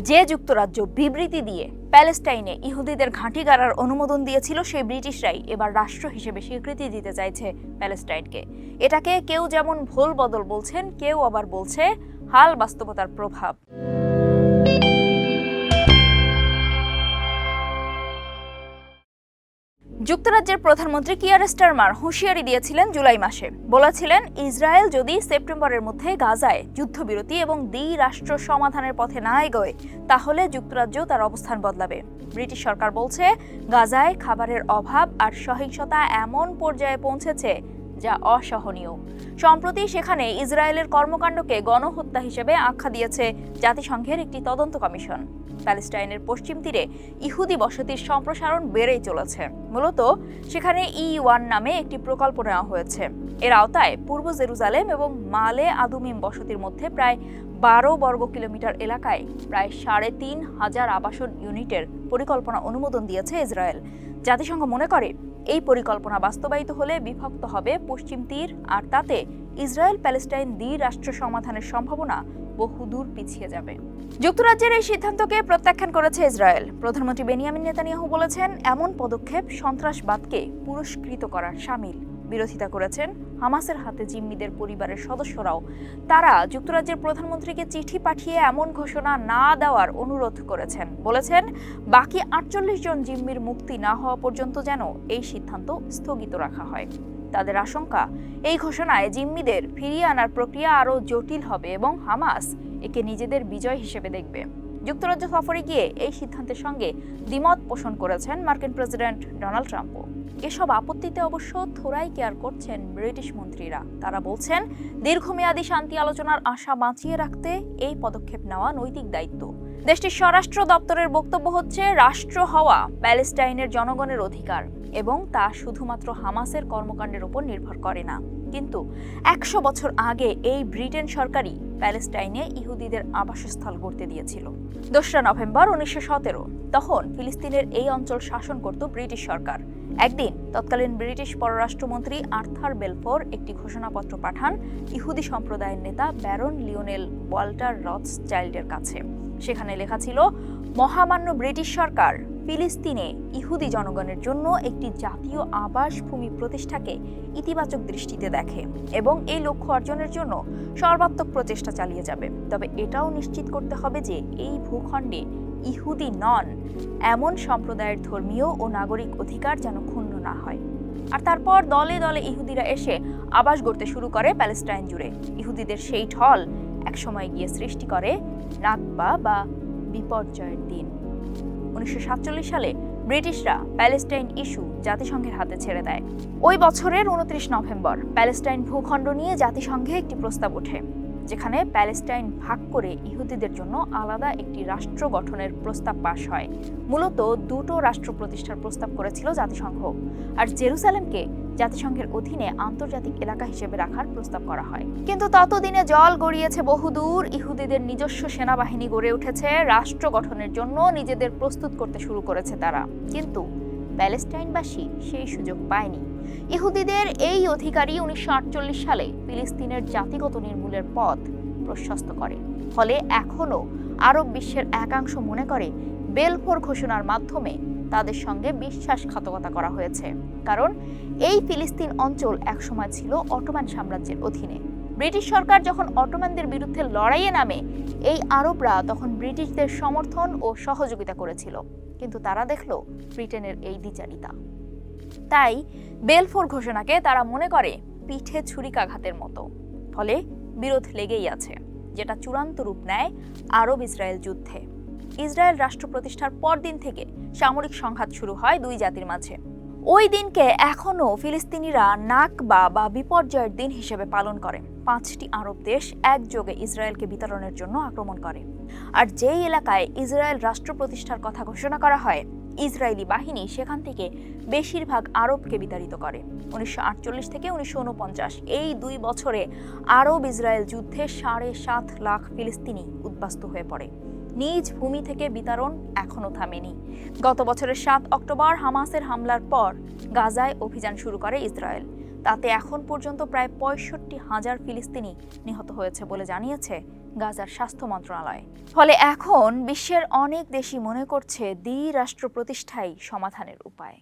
যে যুক্তরাজ্য বিবৃতি দিয়ে প্যালেস্টাইনে ইহুদিদের ঘাঁটি গাড়ার অনুমোদন দিয়েছিল, সেই ব্রিটিশরাই এবার রাষ্ট্র হিসেবে স্বীকৃতি দিতে চাইছে প্যালেস্টাইনকে। এটাকে কেউ যেমন ভুল বদল বলছেন, কেউ আবার বলছে হাল বাস্তবতার প্রভাব। যুক্তরাজ্যের প্রধানমন্ত্রী কিয়ার স্টারমার হুঁশিয়ারি দিয়েছিলেন জুলাই মাসে। বলেছিলেন, ইসরায়েল যদি সেপ্টেম্বরের মধ্যে গাজায় যুদ্ধবিরতি এবং দ্বি-রাষ্ট্র সমাধানের পথে না এগোয়, তাহলে যুক্তরাজ্য তার অবস্থান বদলাবে। ব্রিটিশ সরকার বলছে, গাজায় খাবারের অভাব আর সহিংসতা এমন পর্যায়ে পৌঁছেছে যা অসহনীয়। সম্প্রতি সেখানে ইসরায়েলের কর্মকাণ্ডকে গণহত্যা হিসেবে আখ্যা দিয়েছে জাতিসংঘের একটি তদন্ত কমিশন। প্যালেস্টাইনের পশ্চিম তীরে ইহুদি বসতির সম্প্রসারণ বেড়েই চলেছে। মূলত সেখানে E1 নামে একটি প্রকল্প নেওয়া হয়েছে। এর আওতায় পূর্ব জেরুজালেম এবং মালে আদুমিম বসতির মধ্যে প্রায় 12 বর্গ কিলোমিটার এলাকায় প্রায় 3,500 আবাসন ইউনিটের পরিকল্পনা অনুমোদন দিয়েছে ইসরায়েল। জাতিসংঘ মনে করে, এই পরিকল্পনা বাস্তবায়িত হলে বিভক্ত হবে পশ্চিম তীর, আর তাতে ইসরায়েল প্যালেস্টাইন দ্বি-রাষ্ট্র সমাধানের সম্ভাবনা বহুদূর পিছিয়ে যাবে। যুক্তরাজ্যের এই সিদ্ধান্তকে প্রত্যাখ্যান করেছে ইসরায়েল। প্রধানমন্ত্রী বেনিয়ামিন নেতানিয়াহু বলেছেন, এমন পদক্ষেপ সন্ত্রাসবাদকে পুরস্কৃত করার শামিল। বিরোধিতা করেছেন হামাসের হাতে জিম্মিদের পরিবারের সদস্যরাও। তারা যুক্তরাজ্যের প্রধানমন্ত্রীকে চিঠি পাঠিয়ে এমন ঘোষণা না দেওয়ার অনুরোধ করেছেন। বলেছেন, বাকি 48 জন জিম্মির মুক্তি না হওয়া পর্যন্ত যেন এই সিদ্ধান্ত স্থগিত রাখা হয়। তাদের আশঙ্কা, এই ঘোষণায় জিম্মিদের ফিরিয়ে আনার প্রক্রিয়া আরও জটিল হবে এবং হামাস একে নিজেদের বিজয় হিসেবে দেখবে। যুক্তরাজ্য সফরে গিয়ে এই সিদ্ধান্তের সঙ্গে দ্বিমত পোষণ করেছেন মার্কিন প্রেসিডেন্ট ডোনাল্ড ট্রাম্পও। এসব আপত্তিতে অবশ্য থোড়াই কেয়ার করছেন ব্রিটিশ মন্ত্রীরা। তারা বলছেন, দীর্ঘমেয়াদী শান্তি আলোচনার আশা বাঁচিয়ে রাখতে এই পদক্ষেপ নেওয়া নৈতিক দায়িত্ব। দেশটির স্বরাষ্ট্র দপ্তরের বক্তব্য হচ্ছে, রাষ্ট্র হওয়া প্যালেস্টাইনের জনগণের অধিকার এবং তা শুধুমাত্র হামাসের কর্মকাণ্ডের উপর নির্ভর করে না। কিন্তু 100 বছর আগে এই ব্রিটেন সরকারই প্যালেস্টাইনে ইহুদিদের আবাসস্থল গড়তে দিয়েছিল। 2 নভেম্বর 1917 তখন ফিলিস্তিনের এই অঞ্চল শাসন করত ব্রিটিশ সরকার। একদিন তৎকালীন ব্রিটিশ পররাষ্ট্রমন্ত্রী আর্থার বেলফোর একটি ঘোষণাপত্র পাঠান ইহুদি সম্প্রদায়ের নেতা ব্যারন লিওনেল ওয়াল্টার রথসচাইল্ডের কাছে। সেখানে লেখা ছিল, মহামান্য ব্রিটিশ সরকার ফিলিস্তিনে ইহুদি জনগণের জন্য একটি জাতীয় আবাসভূমি প্রতিষ্ঠাকে ইতিবাচক দৃষ্টিতে দেখে এবং এই লক্ষ্য অর্জনের জন্য সর্বাত্মক প্রচেষ্টা চালিয়ে যাবে। তবে এটাও নিশ্চিত করতে হবে যে এই ভূখণ্ডে ইহুদি নন এমন সম্প্রদায়ের ধর্মীয় ও নাগরিক অধিকার যেন ক্ষুণ্ণ না হয়। আর তারপর দলে দলে ইহুদিরা এসে আবাস গড়তে শুরু করে প্যালেস্টাইন জুড়ে। ইহুদিদের সেই ঢল একসময় গিয়ে সৃষ্টি করে নাকবা বা বিপর্যয়ের দিন। 1947 সালে ব্রিটিশরা প্যালেস্টাইন ইস্যু জাতিসংঘের হাতে ছেড়ে দেয়। ওই বছরের 29 নভেম্বর প্যালেস্টাইন ভূখণ্ড নিয়ে জাতিসংঘে একটি প্রস্তাব ওঠে, যেখানে প্যালেস্টাইন ভাগ করে ইহুদিদের জন্য আলাদা একটি রাষ্ট্র গঠনের প্রস্তাব পাশ হয়। মূলত 2টো রাষ্ট্র প্রতিষ্ঠার প্রস্তাব করেছিল জাতিসংঘ, আর জেরুজালেমকে জাতিসংঘের অধীনে আন্তর্জাতিক এলাকা হিসেবে রাখার প্রস্তাব করা হয়। কিন্তু ততদিনে জল গড়িয়েছে বহুদূর। ইহুদিদের নিজস্ব সেনাবাহিনী গড়ে উঠেছে, রাষ্ট্র গঠনের জন্য নিজেদের প্রস্তুত করতে শুরু করেছে তারা। কিন্তু প্যালেস্টাইনবাসী সেই সুযোগ পায়নি। ইহুদিদের এই অধিকারী 1948 সালে ফিলিস্তিনের জাতিগত নির্মূলের পথ প্রশস্ত করে। ফলে এখনও আরব বিশ্বের একাংশ মনে করে বেলফোর ঘোষণার মাধ্যমে তাদের সঙ্গে বিশ্বাসঘাতকতা করা হয়েছে, কারণ এই ফিলিস্তিন অঞ্চল একসময় ছিল অটোমান সাম্রাজ্যের অধীনে। ব্রিটিশ সরকার যখন অটোমানদের বিরুদ্ধে লড়াইয়ে নামে, এই আরবরা তখন ব্রিটিশদের সমর্থন ও সহযোগিতা করেছিল। কিন্তু তারা দেখল ব্রিটেনের এই দ্বিচারিতা। তাই বেলফোর ঘোষণাকে তারা মনে করে পিঠে ছুরিকাঘাতের মতো। ফলে বিরোধ লেগেই আছে, যেটা চূড়ান্ত রূপ নেয় আরব ইসরায়েল যুদ্ধে। ইসরায়েল রাষ্ট্র প্রতিষ্ঠার পরদিন থেকে সামরিক সংঘাত শুরু হয় দুই জাতির মাঝে। ওই দিনকে এখনও ফিলিস্তিনিরা নাকবা বা বিপর্যয়ের দিন হিসেবে পালন করে। 5টি আরব দেশ একযোগে ইসরায়েলকে বিতরণের জন্য আক্রমণ করে। আর যেই এলাকায় ইসরায়েল রাষ্ট্র প্রতিষ্ঠার কথা ঘোষণা করা হয়, ইসরায়েলি বাহিনী সেখান থেকে বেশিরভাগ আরবকে বিতাড়িত করে। 1948 থেকে 1949 এই 2 বছরে আরব ইসরায়েল যুদ্ধে 7.5 লাখ ফিলিস্তিনি উদ্বাস্তু হয়ে পড়ে। নিজ ভূমি থেকে বিতরণ এখনো থামেনি। গত বছরের 7 অক্টোবর হামাসের হামলার পর গাজায় অভিযান শুরু করে ইসরায়েল। তাতে এখন পর্যন্ত প্রায় ৬৫,০০০ ফিলিস্তিনি নিহত হয়েছে বলে জানিয়েছে গাজার স্বাস্থ্য মন্ত্রণালয়। ফলে এখন বিশ্বের অনেক দেশই মনে করছে দ্বিরাষ্ট্র প্রতিষ্ঠাই সমাধানের উপায়।